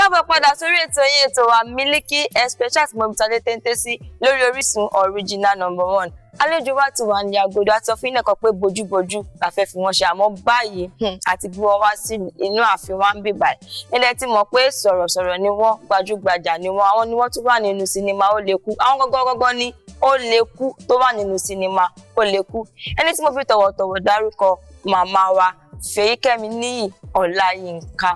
káàbọ̀ padà sórí ètò yín ètò wa Miliki Express mo bitale tente sí lórí Orísun original #1. Àlejò wa ti wà ní agodo àti sọ fún yín kan pé bójúbójú la fẹ́ fi wọ́n ṣe àmọ́ báyìí àti bí wọ́n wá sí inú ààfin wa ń bí báyìí. Ilẹ̀ ti mọ̀ pé sọ̀rọ̀sọ̀rọ̀ ni wọ́n, gbajúgbajà ni wọ́n, àwọn ni wọ́n tún wà nínú sinimá Ó Lè Kú. Àwọn gangan ni Ó Lè Kú tó wà nínú sinimá Ó Lè Kú. Ẹni tí mo fi tọ̀wọ̀tọ̀wọ̀ dárúkọ màmá wa Fèyíkẹ́mi Níyì Ọláyínká.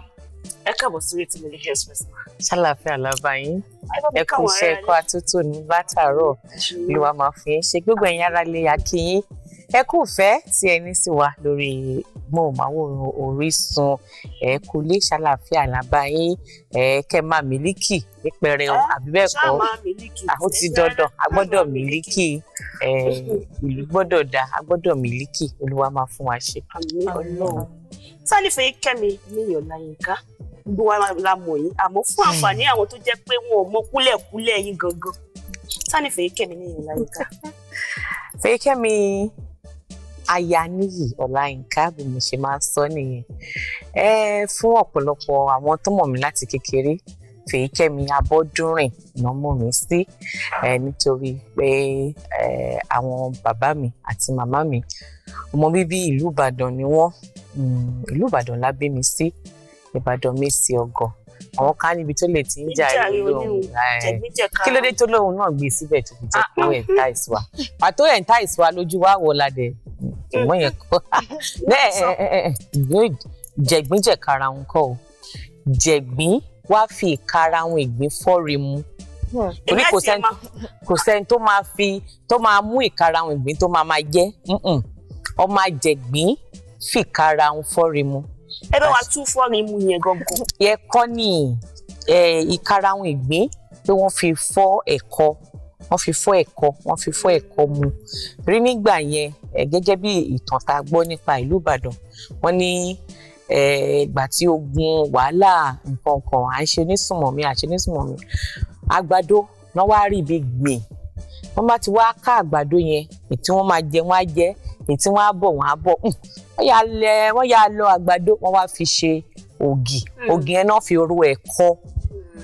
Ẹ káàbọ̀ sórí ètò Miliki Express. Ṣàlàáfíà làbá yín. Ẹ kú iṣẹ́ ẹ̀kọ́ àtúntò ní látàárọ̀. Olúwa máa fi ń ṣe gbogbo ẹ̀yin ará ilé akíyín. Ẹ kú ìfẹ́ tí ẹ ní sí wa lórí móhùnmáwòrán Orísun. Ẹ kú ilé ṣàlàáfíà làbá yín. Kẹ́ máa mílíkì nípẹrẹ o àbí bẹ́ẹ̀ kọ́. Ó ti dandan a gbọ́dọ̀ mílíkì. Ìlú gbọ́dọ̀ dá a gbọ́dọ̀ mílíkì. Olúwa máa fún wa ṣe. Ọlọ́run. Sani Fèyíkẹ́mi Níyì Ọláyínká. Gbogbo wa la mọ̀ yín àmọ́ fún àǹfààní àwọn tó jẹ́ pé wọn ò mọ kúlẹ̀kúlẹ̀ yín gangan. Sani Fèyíkẹ́mi Níyì Ọláyínká. Fèyíkẹ́mi aya Níyì Ọláyínká bí mo ṣe máa ń sọ nìyẹn. Fún ọ̀pọ̀lọpọ̀ àwọn tó mọ̀ mí láti kékeré Fèyíkẹ́mi Abọ́dúnrìn náà mọ̀ mí sí nítorí pé àwọn bàbá mi àti màmá mi ọmọ bíbí ìlú Ìbàdàn ni wọ́n. Ìlú Ìbàdàn la bí mi sí. Ìbàdàn Mèsì Ọ̀gọ̀ àwọn kan níbi tó lè ti ń jà lóhùn kí ló dé tó lóhùn náà gbé síbẹ̀ tó fi jẹ́ pé ó entice wa pàtó entice wa lójú wa wọ̀ ládẹ ìmọ̀ yẹn kọ́ jẹ̀gbín jẹ̀kara ń kọ́ o jẹ̀gbín wá fi ìkarahun ìgbín fọ́re mu torí kò sẹ́ni tó máa mú ìkarahun ìgbín tó máa jẹ́ ọmọ àjẹ̀gbín fi ìkarahun fọ́re mu. Ẹ bá wa tún fọ́rin mu yẹn gangan. Yẹ kọ́ ní ìkarahun ìgbín pé wọ́n fi fọ́ ẹ̀kọ wọ́n fi fọ́ ẹ̀kọ mu rí nígbà yẹn gẹ́gẹ́ bí ìtàn tá a gbọ́ nípa ìlú Ìbàdàn wọ́n ní ìgbà tí ogun wàhálà nǹkan kan à ń ṣe onísùnmọ̀mí àgbàdo náà wá rí ibi gbìn wọ́n bá ti wá ká àgbàdo yẹn ètí wọ́n máa jẹ wọ́n á jẹ ètí wọ́n á bọ̀ wọ́n yà lọ àgbàdo wọ́n wá fi ṣe ògì yẹn náà fi ro ẹ̀kọ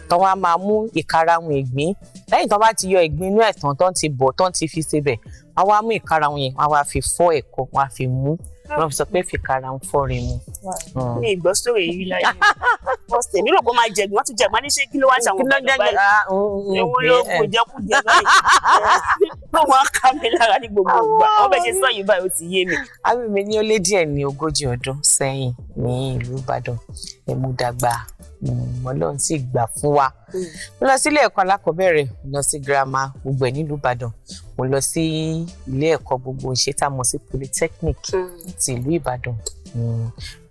tán wọ́n á máa mú ìkarahun ìgbín lẹ́yìn tán bá ti yọ ìgbín inú ẹ̀tàn tán ti bọ̀ tán ti fi sebẹ̀ wọ́n wá mú ìkarahun yẹn wọ́n wá fi fọ́ ẹ̀kọ wọ́n á fi mú wọ́n fi sọ pé fi ìkarahun fọ́re mu. Ní ìgbọ́ sórí èyí láyé ọ̀sẹ̀ mi rò pé máa jẹ̀gbọ́n tún jẹ̀gbọ́n ní ṣé kí ló wá ṣàwọn ọ̀gá báyìí ewu ló kò jẹ́kújẹ báyìí ló máa ń ká mi lára ní gbogbo ìgbà wọ́n bẹ̀ ṣe sọ yìí báyìí ó ti yé mi. Àbí ní ó lé díẹ̀ ní 40 ọdún sẹ́yìn ní ìlú Ìbàdàn mo dàgbà Ọlọ́run sì gbà fún wa. Mo lọ sí ilé ẹ̀kọ́ alákọ̀ọ́bẹ̀rẹ̀ mo lọ sí girama gbogbo ẹ̀ nílùú Ìbàdàn mo lọ sí ilé ẹ̀kọ́ gbogbo ìṣe tá a mọ̀ sí polytechnic ti ìlú Ìbàdàn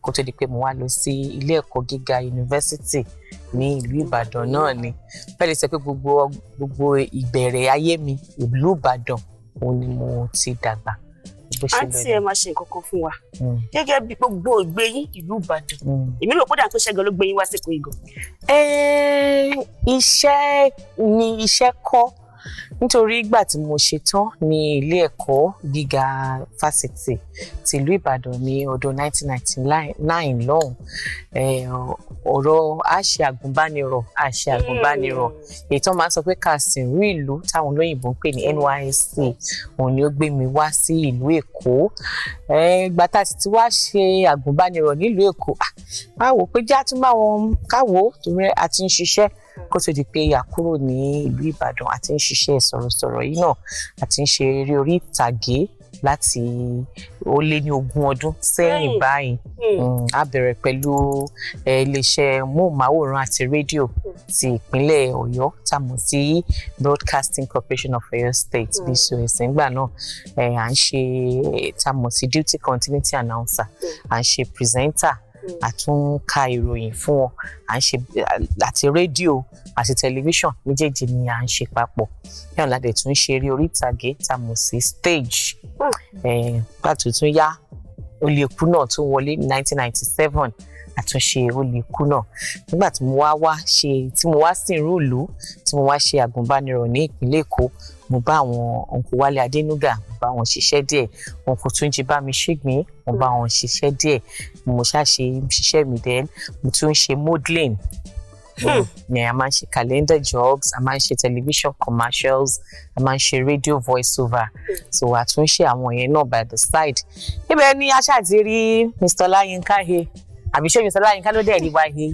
kó tó di pé mo wá lọ sí ilé ẹ̀kọ́ gíga yunifásitì ní ìlú Ìbàdàn náà ni bẹ́ẹ̀ lè sọ pé gbogbo ìbẹ̀rẹ̀ ayé mi ìlú Ìbàdàn òun ni mo ti dàgbà. Àǹtí ẹ máa ṣe nǹkan kan fún wa gẹ́gẹ́ bí gbogbo ìgbé yín ìlú Ìbàdàn èmi rò pé dàtó ṣẹ́gun ló gbé yín wá sí Ìkòyí gan. Iṣẹ́ kọ́ nítorí ìgbà tí mo ṣe tán ní ilé ẹ̀kọ́ gíga fásitì tìlú Ìbàdàn ní ọdún 1999 lọ́hùn ọ̀rọ̀ àṣẹ àgùnbánirọ̀ èyí tó máa ń sọ pé ká sìnrú ìlú táwọn olóyìnbó ń pè ní NYSC òun ni ó gbé mi wá sí ìlú Èkó ìgbà tá a sì ti wá ṣe àgùnbánirọ̀ nílùú Èkó máa wò pé já tún bá wọn káwò torí a ti ń ṣiṣẹ́ kó tó di pé a kúrò ní ìlú Ìbàdàn àti ń ṣiṣẹ́ sọ̀rọ̀sọ̀rọ̀ yìí náà àti ń ṣe eré orí ìtàgé láti ó lé ní 20 ọdún sẹ́yìn báyìí. A bẹ̀rẹ̀ pẹ̀lú iléeṣẹ́ móhùnmáwòrán àti rédíò ti ìpínlẹ̀ Ọ̀yọ́ tá a mọ̀ sí Broadcasting Corporation of Oyo State BCOS nígbà náà à ń ṣe tá a mọ̀ sí duty continuity announcer à ń ṣe presenter àtúnka ìròyìn fún wọn à ń ṣe àti rédíò àti tẹlifíṣàn méjèèjì ni à ń ṣe papọ̀ yàn ládẹ tún ṣe eré orí ìtàgé tá a mọ̀ sí stage pàtó tún yá Ó Lè Kú náà tún wọlé ní 1997 àtúnṣe Ó Lè Kú náà nígbà tí mo wá sìnrú ìlú tí mo wá ṣe àgùnbánirọ̀ ní ìpínlẹ̀ Èkó mo bá àwọn ọ̀nkù Wálé Adénúgà mo bá wọn ṣiṣẹ́ díẹ̀ ọ̀nkù Túnjí Bámiṣígbìn mo bá wọn ṣiṣẹ́ díẹ̀ mo ṣiṣẹ́ mi dẹ̀ mo tún ṣe modeling ní a máa ń ṣe calendar jobs, a máa ń ṣe television commercials, a máa ń ṣe radio voice over, so àtúnṣe àwọn yẹn náà by the side. Ibẹ̀ ni a ṣáà ti rí Mr. Ọláyínká he àbí ṣé Mr. Ọláyínká ló dẹ̀ rí wa he.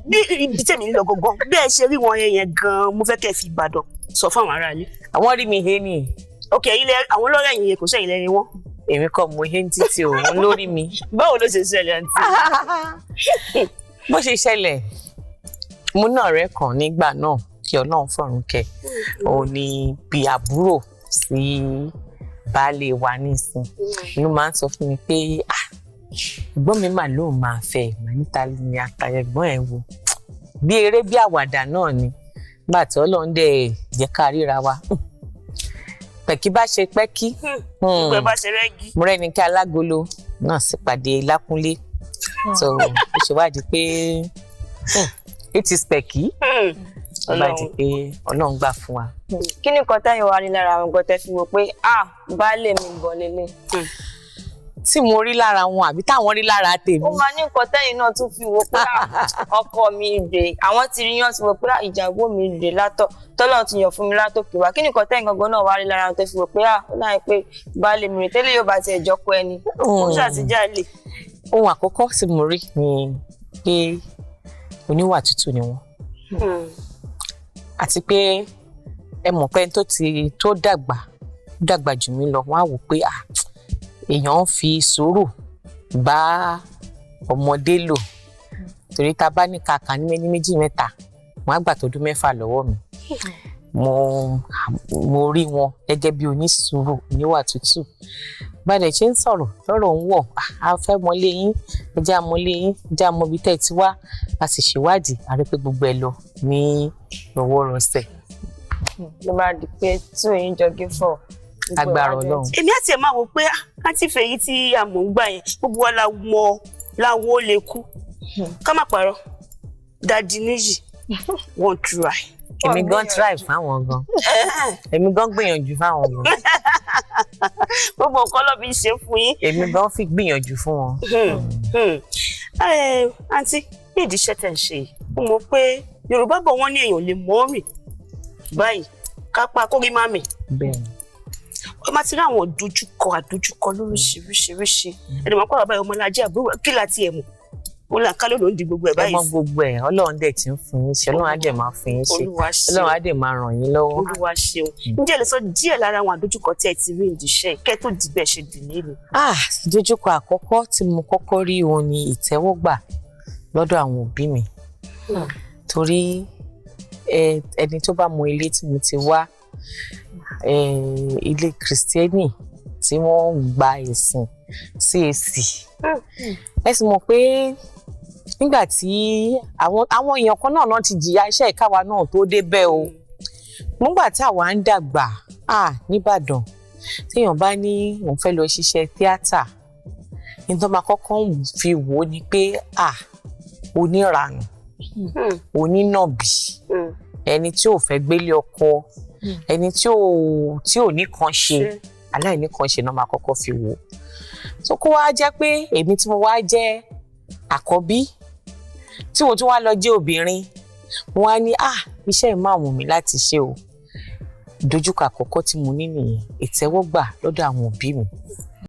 bí ibi tèmi lọ gangan bí ẹ ṣe rí wọn yẹn gan mo fẹ́ kẹ́ fi Ìbàdàn sọ fún àwọn aráàlú. Àwọn rí mi he ni. ok àwọn lọ́rọ̀ ẹ̀yìn yẹn kò sẹ́yìn lẹ́rìn wọn. Èmi kọ́ mo he ń títí òun lórí mi. Báwo ló ṣe ṣẹlẹ̀ àǹtí? Bó ṣe ṣẹlẹ̀ mo náà rẹ́ kan nígbà náà kí Ọlọ́run fọ̀run kẹ́ òun ni bí àbúrò sí baálé wa nísìn inú máa ń sọ fún mi pé ẹ̀gbọ́n mi mà lóun máa fẹ́ mà níta ní àtàyẹ̀gbọ́n ẹ̀ wò bí eré bí àwàdà náà ni nígbà tí Ọlọ́run dẹ̀ jẹ́ ká ríra wa pẹ̀kí bá ṣe pẹ́kí pẹ̀ bá ṣe rẹ́gí. mo rẹ́ni kí alágolo náà sì pàdé Lákúnlé so ó ṣe wádìí pé it is pẹ̀kí ọba di pé Ọlọ́run gbà fún wa. Kí ni nǹkan tẹ́yìn wá rí lára àwọn nǹkan tẹ́ fi wò pé baálé mi ń bọ̀ lélẹ̀? Tí mo rí lára wọn àbí táwọn rí lára tèmi. Ó máa ní nǹkan tẹ́yìn náà tún fi wò pé ọkọ mi rè àwọn ti rí yàn ti wò pé ìjàgbó mi rè látọ̀ tọ́lọ́ ti yàn fún mi látòkè wá. Kí ni nǹkan tẹ́yìn gangan náà wá rí lára wọn tẹ́ fi wò pé ó láì pé baálé mi rè tẹ́lẹ̀ yóò bá tiẹ̀ jọ́kọ ẹni. Ó ṣàtijọ́ lè. Ohun àkọ́kọ́ tí mo rí ni pé oníwà tútù ni wọ́n. Àti pé ẹ mọ̀ pé tó dàgbà jù mí lọ wọ́n á wò pé èèyàn ń fi sùúrù bá ọmọdé lò torí tá bá ní kàkà ní méjì mẹ́ta wọ́n á gbà tọdún 6 lọ́wọ́ mi. Mo rí wọn gẹ́gẹ́ bí onísùúrù oníwà tútù bàdẹ̀ ṣe ń sọ̀rọ̀ lọ́rọ̀ ń wọ̀ a fẹ́ mọlé yín ẹjẹ́ àmọ́lé yín ẹjẹ́ àmọ́bí tẹ́ ẹ ti wá a sì ṣèwádìí a rí pé gbogbo ẹ lọ ní rọwọ́rọsẹ̀. Ló bá di pé tí òyìn jọ gé fọ. Agbára Ọlọ́run. Èmi àti ẹ̀ máa wò pé àǹtí Fèyí tí a mọ̀ ń gbà yẹn gbogbo wa láwo ó lè kú ká má parọ́ Daddy Níyì wọ́n try. Èmi gan try fáwọn gan. Èmi gan gbìyànjú fáwọn gan. Gbogbo nǹkan ló fi ṣe fún yín. Èmi gan fi gbìyànjú fún wọn. Àǹtí ní ìdí iṣẹ́ tẹ̀ ń ṣe yìí mo mọ̀ pé Yorùbá bọ̀ wọ́n ní èèyàn lè mọ́ rìn báyìí kápá kórí má mì. Bẹ́ẹ̀ni. Ó máa ti rí àwọn àdójúkọ lóríṣiríṣi ẹni máa kọ́ bàbá ọmọlájẹ àbúrò kí láti ẹ̀ mọ̀ ó là ń ká lónìí ó ń di gbogbo ẹ̀ báyìí. Ẹ mọ gbogbo ẹ̀ Ọlọ́run dẹ̀ ti ń fún yín ṣe Ọlọ́run á dẹ̀ máa fún yín ṣe Ọlọ́run á dẹ̀ máa ràn yín lọ́wọ́. Olúwa ṣeun. Ǹjẹ́ ẹ lè sọ díẹ̀ lára àwọn àdójúkọ tí ẹ ti rí ìdíṣẹ́ kẹ́ tó di bẹ́ẹ̀ ṣe dì nílùú? Àdójúkọ àkọ́kọ́ tí mo kọ́kọ́ rí òun ni ìtẹ́wọ́gbà lọ́dọ̀ àwọn òbí mi torí ẹni tó bá mọ ilé tí mo ti wá ilé Kristẹni tí wọ́n ń gba ẹ̀sìn CAC ẹ sì mọ̀ pé nígbà tí àwọn èèyàn kan náà ti jìyà iṣẹ́ ìkáwa náà tó débẹ̀ o nígbà tí àwa ń dàgbà nìbàdàn téèyàn bá ní òun fẹ́ lọ ṣiṣẹ́ tíátà nítorí máa kọ́kọ́ fi wò ó ni pé oníranù onínàbì ẹni tí ò fẹ́ gbélé ọkọ ẹni tí ò ní kan ṣe aláìní kan ṣe náà máa kọ́kọ́ fi wò ó so kó wá jẹ́ pé èmi tí mo wá jẹ́ àkọ́bí tí mo tún wá lọ jẹ́ obìnrin wọ́n á ní iṣẹ́ ẹ̀ máa wù mí láti ṣe o ìdojúkọ àkọ́kọ́ tí mo ní nìyẹn ìtẹ́wọ́gbà lọ́dọ̀ àwọn òbí mi